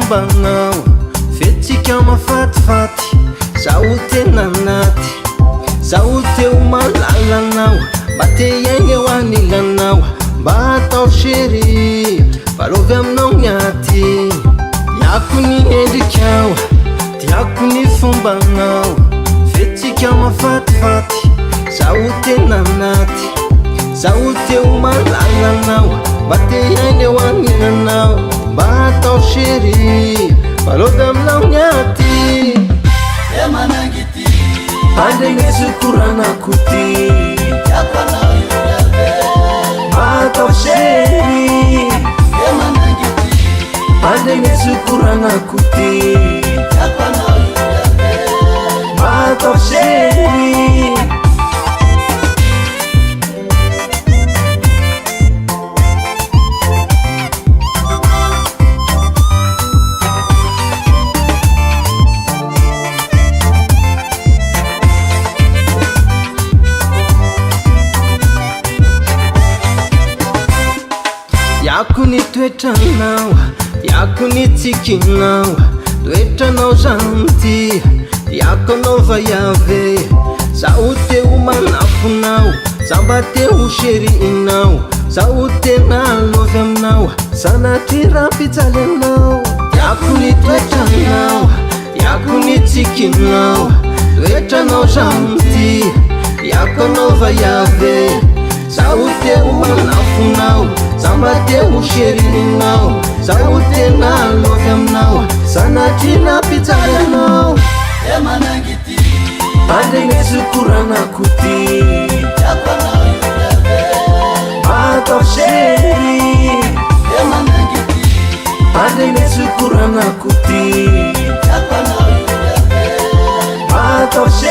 fombanao fetsika mafatifaty zaho tena naty zaho teo malalanao mba te iaigny eo anilanao mba atao chéri valovy aminao niaty tiako ny endrikao tiako ny fombanao fetsika mafatifaty zaho tena naty zaho teo malalanao mba te iaigny eo anilanao mba atao chéri valovy aminao niaty Pandegnesu kurana kuti Atau chéri Pandegnesu kurana kuti Atau chéri Tiako ny toetranao tiako ny tsikinao toetranao zanty tiako anao vaiave zaho teo manafonao zaho mba teo chériinao zaho tena lovy aminao sanatry raha-pijaly anao tiako ny toetranao tiako ny tsikinao toetranao zanty tiako anao vaiave zaho teo manafonao zaho mba teo chériinao zaho tena lovy aminao sanatry raha-pijaly anao Pandegnesu kurana kuti Atau chéri Pandegnesu kurana kuti Atau chéri